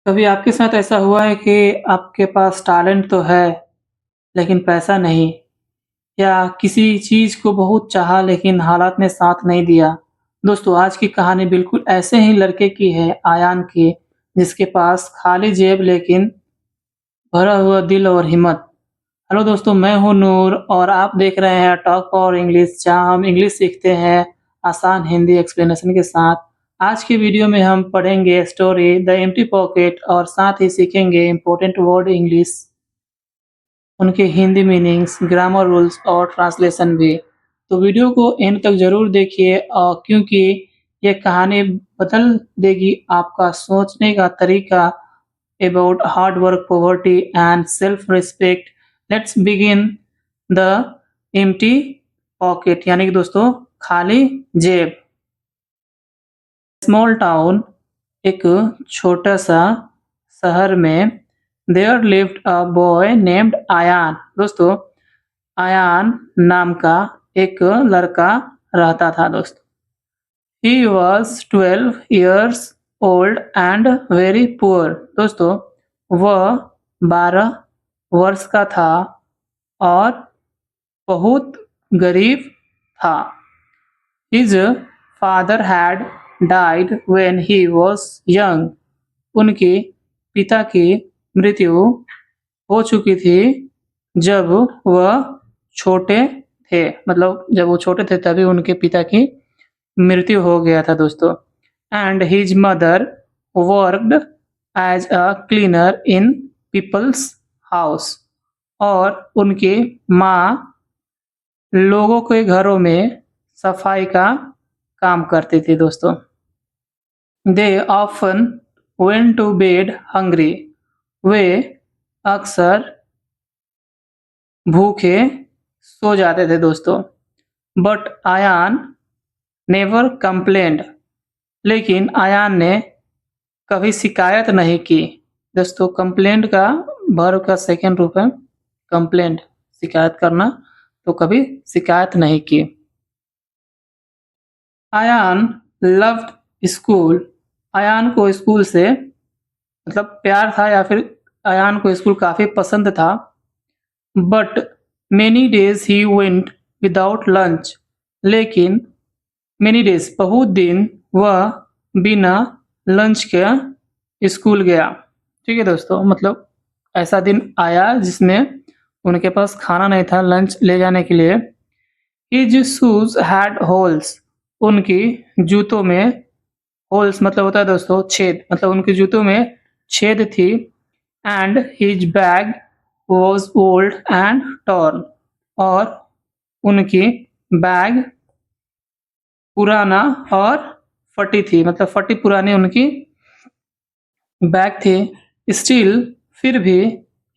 कभी आपके साथ ऐसा हुआ है कि आपके पास टैलेंट तो है, लेकिन पैसा नहीं? या किसी चीज़ को बहुत चाहा लेकिन हालात ने साथ नहीं दिया? दोस्तों, आज की कहानी बिल्कुल ऐसे ही लड़के की है, आयान की, जिसके पास खाली जेब लेकिन भरा हुआ दिल और हिम्मत। हेलो दोस्तों, मैं हूँ नूर और आप देख रहे हैं टॉक फॉर इंग्लिश, जहाँ हम इंग्लिश सीखते हैं आसान हिंदी एक्सप्लेनेशन के साथ। आज की वीडियो में हम पढ़ेंगे स्टोरी द एम्प्टी पॉकेट और साथ ही सीखेंगे इम्पोर्टेंट वर्ड इंग्लिश, उनके हिंदी मीनिंग्स, ग्रामर रूल्स और ट्रांसलेशन भी। तो वीडियो को एंड तक ज़रूर देखिए क्योंकि ये कहानी बदल देगी आपका सोचने का तरीका about hard work, poverty, and self-respect. Let's begin the empty pocket यानी कि दोस्तों खाली जेब। स्मॉल टाउन, एक छोटा सा शहर में there lived a boy named Ayaan. दोस्तों, आयान नाम का एक लड़का रहता था दोस्तों। He was 12 years old and very poor। दोस्तों, वह 12 वर्ष का था और बहुत गरीब था। His father had died when he was young। उनके पिता की मृत्यु हो चुकी थी जब वह छोटे थे, मतलब जब वो छोटे थे तभी उनके पिता की मृत्यु हो गया था दोस्तों। And his mother worked as a cleaner in people's house. और उनकी माँ लोगों के घरों में सफाई का काम करती थी दोस्तों। They often went to bed hungry. वे अक्सर भूखे सो जाते थे दोस्तों। But Ayaan never complained. लेकिन आयान ने कभी शिकायत नहीं की। दोस्तों, कंप्लेंट का वर्ब का सेकंड रूप है कंप्लेंट, शिकायत करना, तो कभी शिकायत नहीं की। Ayaan loved school. आयान को स्कूल से मतलब प्यार था या फिर आयान को स्कूल काफ़ी पसंद था। But many days he went without lunch. लेकिन मेनी डेज बहुत दिन वह बिना लंच के स्कूल गया। ठीक है दोस्तों, मतलब ऐसा दिन आया जिसमें उनके पास खाना नहीं था लंच ले जाने के लिए। His shoes had holes. उनकी जूतों में होल्स मतलब होता है दोस्तों छेद, मतलब उनके जूतों में छेद थी। And his bag was old and torn. और उनकी बैग पुराना और फटी थी, मतलब फटी पुरानी उनकी बैग थी। स्टिल फिर भी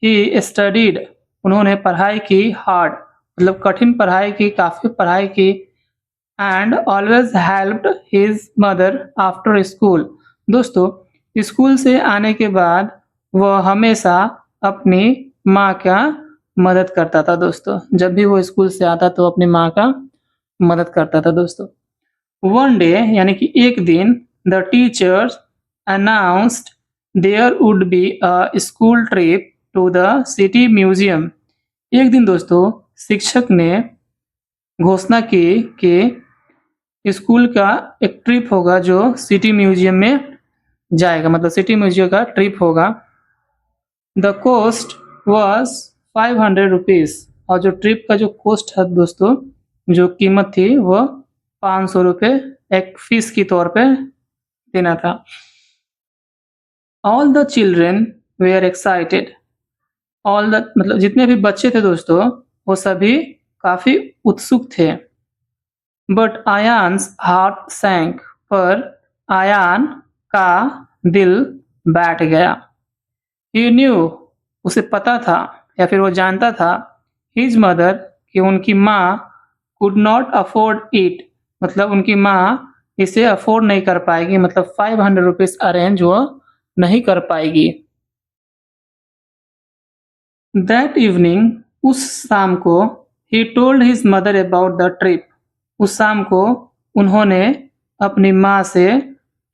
ही स्टडीड। उन्होंने पढ़ाई की हार्ड, मतलब कठिन पढ़ाई की, काफ़ी पढ़ाई की। And always helped his mother after school. दोस्तों, स्कूल से आने के बाद वह हमेशा अपनी माँ का मदद करता था दोस्तों। जब भी वो स्कूल से आता तो अपनी माँ का मदद करता था दोस्तों। वन डे यानी कि एक दिन the teachers announced there would be a school trip to the city museum. एक दिन दोस्तों शिक्षक ने घोषणा की कि स्कूल का एक ट्रिप होगा जो सिटी म्यूजियम में जाएगा, मतलब सिटी म्यूजियम का ट्रिप होगा। The cost was 500 rupees. और जो ट्रिप का जो कोस्ट है दोस्तों, जो कीमत थी वह 500 रुपये एक फीस की तौर पे देना था। All the children were excited. All the मतलब जितने भी बच्चे थे दोस्तों वो सभी काफ़ी उत्सुक थे। But Ayaan's heart sank. पर आयान का दिल बैठ गया। ही न्यू, उसे पता था या फिर वो जानता था, हिज मदर कि उनकी माँ कुड नॉट अफोर्ड इट, मतलब उनकी माँ इसे अफोर्ड नहीं कर पाएगी, मतलब 500 रुपीज़ अरेंज वो नहीं कर पाएगी। दैट इवनिंग, उस शाम को, he told his mother about the trip. उस शाम को उन्होंने अपनी माँ से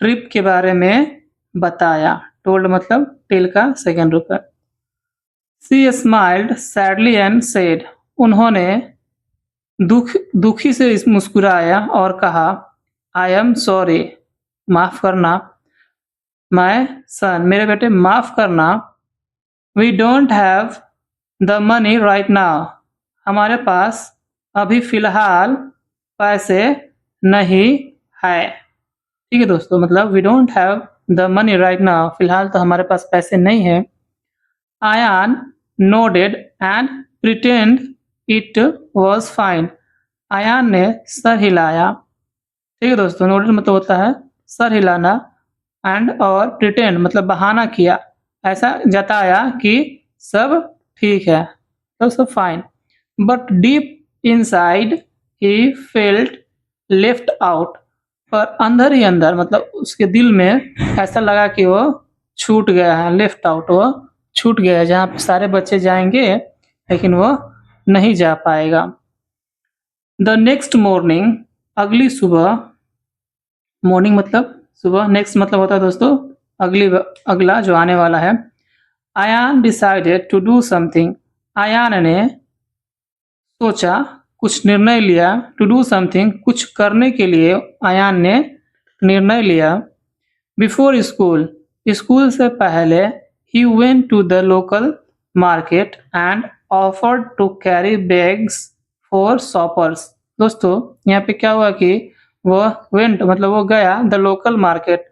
ट्रिप के बारे में बताया। टोल्ड मतलब टेल का सेकंड रूप है। सी स्माइल्ड सैडली एंड सेड, उन्होंने दुखी से मुस्कुराया और कहा, आई एम सॉरी, माफ करना, माय सन, मेरे बेटे माफ करना, we don't have the money right now, हमारे पास अभी फिलहाल पैसे नहीं है। ठीक है दोस्तों, मतलब we don't have the money right now, फिलहाल तो हमारे पास पैसे नहीं है। Ayaan nodded and pretended it was fine, Ayaan ने सर हिलाया। ठीक है दोस्तों, नोडेड मतलब होता है सर हिलाना, एंड और प्रिटेंड मतलब बहाना किया, ऐसा जताया कि सब ठीक है, तो सब fine. But deep inside he felt left out, पर अंदर ही अंदर मतलब उसके दिल में ऐसा लगा कि वो छूट गया है, लेफ्ट आउट, वो छूट गया है, जहाँ सारे बच्चे जाएंगे लेकिन वो नहीं जा पाएगा। द नेक्स्ट मॉर्निंग, अगली सुबह, मॉर्निंग मतलब सुबह, नेक्स्ट मतलब होता है दोस्तों अगला जो आने वाला है। Ayaan decided to do something, आयान ने सोचा, कुछ निर्णय लिया, टू डू समथिंग कुछ करने के लिए आयान ने निर्णय लिया। बिफोर स्कूल, स्कूल से पहले, he went to the local market and offered to carry bags for shoppers. दोस्तों यहाँ पे क्या हुआ कि वह वेंट मतलब वो गया the local market,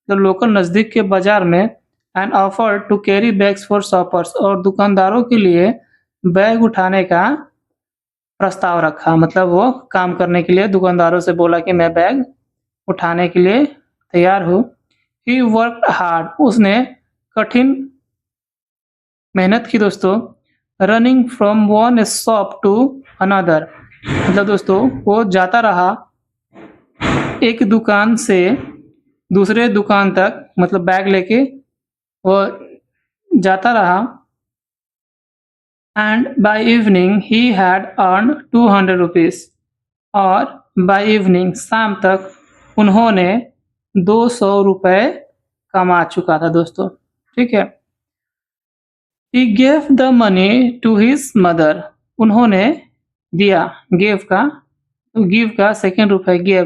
the local नज़दीक के बाजार में, and offered to carry bags for shoppers, और दुकानदारों के लिए बैग उठाने का प्रस्ताव रखा, मतलब वो काम करने के लिए दुकानदारों से बोला कि मैं बैग उठाने के लिए तैयार हूँ। ही वर्कड हार्ड, उसने कठिन मेहनत की दोस्तों। Running from one shop to another, मतलब दोस्तों वो जाता रहा एक दुकान से दूसरे दुकान तक, मतलब बैग लेके वो जाता रहा। And by evening he had earn 200 rupees, और बाय इवनिंग शाम तक उन्होंने 200 रुपये कमा चुका था दोस्तों। ठीक है। He gave the money to his mother, उन्होंने दिया, गिव का सेकेंड रूप है give,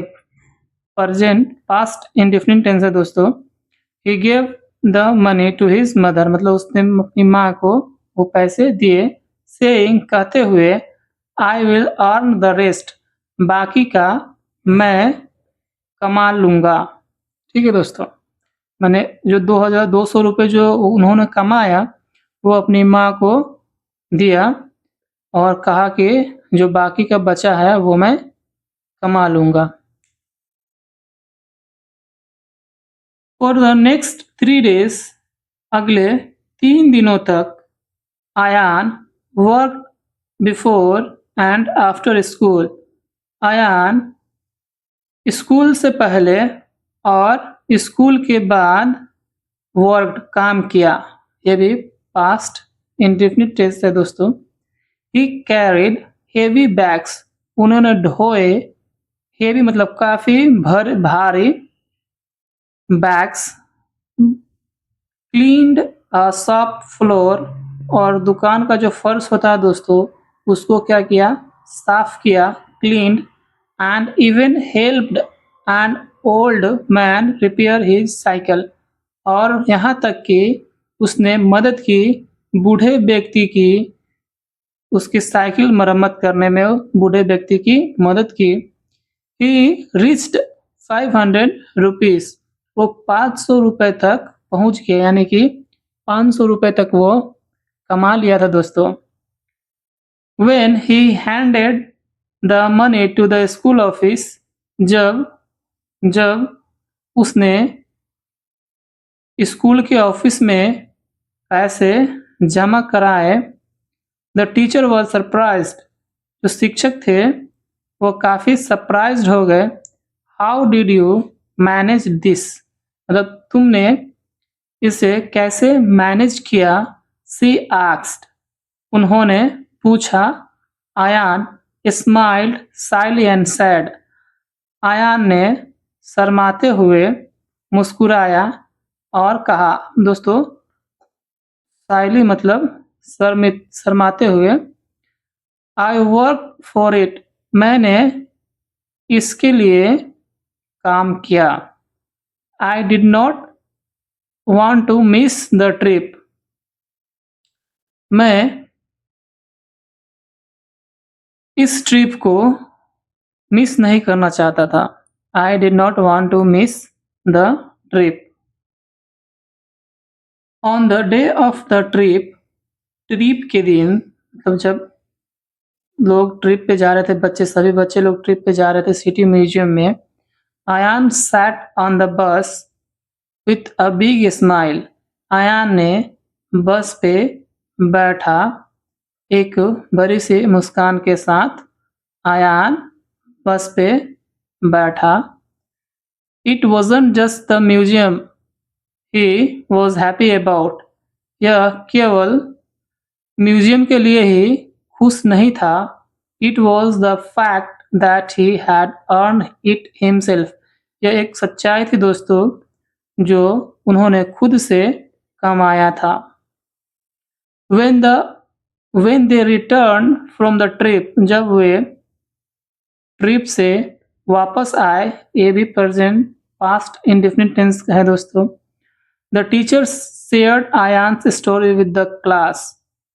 present past indefinite tense है दोस्तों। He gave the money to his mother, मतलब उसने अपनी माँ को वो पैसे दिए। सेइंग, कहते हुए, I will earn the rest, बाकी का मैं कमा लूँगा। ठीक है दोस्तों, मैंने जो 2,200 रुपये जो उन्होंने कमाया वो अपनी माँ को दिया और कहा कि जो बाकी का बचा है वो मैं कमा लूँगा। फॉर द नेक्स्ट 3 डेज, अगले 3 दिनों तक, Ayaan work before and after school, Ayaan school से पहले और स्कूल के बाद वर्क काम किया, ये भी पास्ट इंडेफिनिट टेंस है दोस्तों। ही कैरिड हेवी बैग्स, उन्होंने ढोए, हेवी मतलब काफ़ी भारी, बैग्स, क्लीन्ड अ शॉप फ्लोर, और दुकान का जो फर्श होता है दोस्तों उसको क्या किया, साफ किया, cleaned, and even helped an old man repair his cycle, और यहाँ तक कि उसने मदद की बूढ़े व्यक्ति की, उसकी साइकिल मरम्मत करने में बूढ़े व्यक्ति की मदद की। ही रिच्ड 500 रुपीज़, वो 500 रुपये तक पहुँच गया, यानी कि 500 रुपये तक वो कमा लिया था दोस्तों। When he handed the money to the school office, जब उसने स्कूल के ऑफिस में पैसे जमा कराए, द टीचर वॉज सरप्राइज्ड, जो शिक्षक थे वो काफ़ी सरप्राइज्ड हो गए। How did you manage this, मतलब तुमने इसे कैसे मैनेज किया। सी आस्क्ड, उन्होंने पूछा। Ayaan smiled shyly and said, Ayaan ने शर्माते हुए मुस्कुराया और कहा। दोस्तों साइली मतलब शर्माते हुए। आई वर्क फॉर इट, मैंने इसके लिए काम किया। I did not want to miss the trip, मैं इस ट्रिप को मिस नहीं करना चाहता था। I did not want to miss the trip. On the day of the trip, trip के दिन मतलब जब लोग ट्रिप पे जा रहे थे, सभी बच्चे लोग ट्रिप पे जा रहे थे सिटी म्यूजियम में। Ayaan sat on the bus with a big smile, Ayaan ने बस पे बैठा एक बड़ी सी मुस्कान के साथ। आयान बस पे बैठा। It wasn't just the museum he was happy about, यह केवल म्यूजियम के लिए ही खुश नहीं था। It was the fact that he had earn it himself, यह एक सच्चाई थी दोस्तों जो उन्होंने खुद से कमाया था। When they returned from the trip, जब वे ट्रिप से वापस आए, ये भी प्रेजेंट पास्ट इंडेफिनिट टेंस है दोस्तों। The teacher shared Ayaan's story with the class,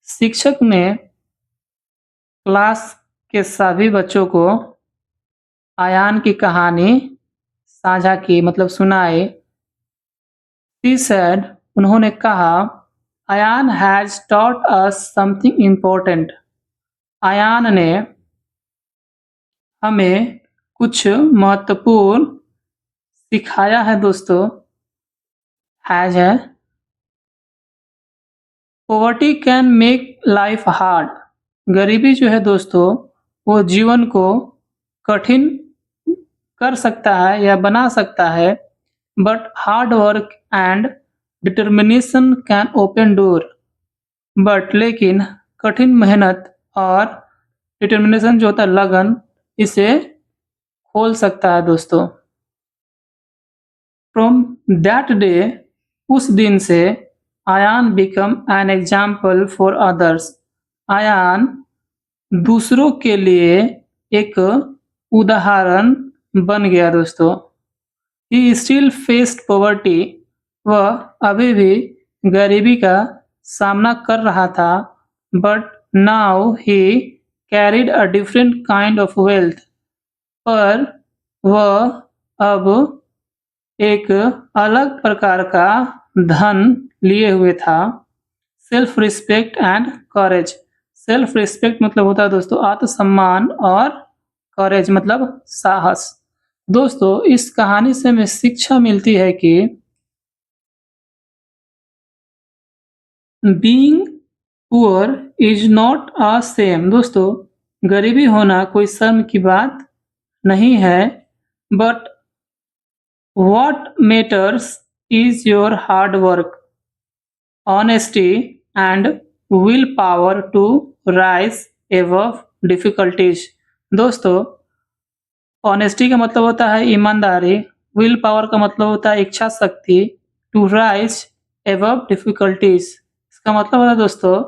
शिक्षक ने क्लास के सभी बच्चों को आयान की कहानी साझा की मतलब सुनाई। She said, उन्होंने कहा, Ayaan has taught us something important, Ayaan ने हमें कुछ महत्वपूर्ण सिखाया है दोस्तों। हैज है। Poverty can make life hard, गरीबी जो है दोस्तों वो जीवन को कठिन कर सकता है या बना सकता है। But hard work and determination can open door, but लेकिन कठिन मेहनत और डिटर्मिनेशन जो होता है लगन, इसे खोल सकता है दोस्तों। फ्रॉम दैट डे, उस दिन से Ayaan become an example for others, Ayaan दूसरों के लिए एक उदाहरण बन गया दोस्तों। ही स्टिल फेस्ड पॉवर्टी, वह अभी भी गरीबी का सामना कर रहा था। But now he carried a different kind of wealth, पर वह अब एक अलग प्रकार का धन लिए हुए था। Self respect and courage, self respect मतलब होता है दोस्तों आत्मसम्मान और करेज मतलब साहस। दोस्तों इस कहानी से हमें शिक्षा मिलती है कि being poor is not a shame, दोस्तों गरीबी होना कोई शर्म की बात नहीं है। But what matters is your hard work, honesty and will power to rise above difficulties. दोस्तों ऑनेस्टी का मतलब होता है ईमानदारी, विल पावर का मतलब होता है इच्छा शक्ति, टू राइज एबव डिफिकल्टीज इसका मतलब होता है दोस्तों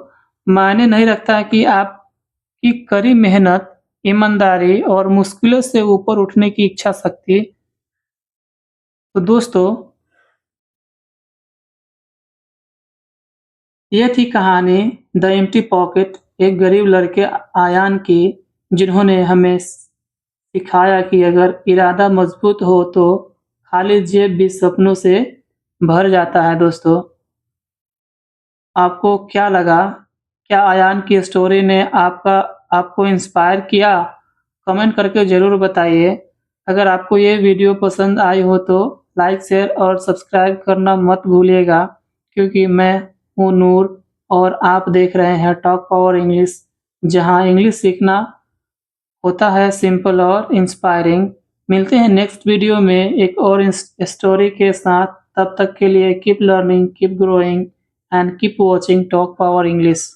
मायने नहीं रखता है कि आपकी कड़ी मेहनत, ईमानदारी और मुश्किलों से ऊपर उठने की इच्छा शक्ति। तो दोस्तों यह थी कहानी द एम्प्टी पॉकेट, एक गरीब लड़के आयान की, जिन्होंने हमें सिखाया कि अगर इरादा मजबूत हो तो खाली जेब भी सपनों से भर जाता है। दोस्तों आपको क्या लगा? क्या आयान की स्टोरी ने आपको इंस्पायर किया? कमेंट करके ज़रूर बताइए। अगर आपको ये वीडियो पसंद आई हो तो लाइक, शेयर और सब्सक्राइब करना मत भूलिएगा, क्योंकि मैं हूँ नूर और आप देख रहे हैं टॉक पावर इंग्लिश, जहाँ इंग्लिश सीखना होता है सिंपल और इंस्पायरिंग। मिलते हैं नेक्स्ट वीडियो में एक और स्टोरी के साथ। तब तक के लिए keep learning, keep growing and keep watching talk power English.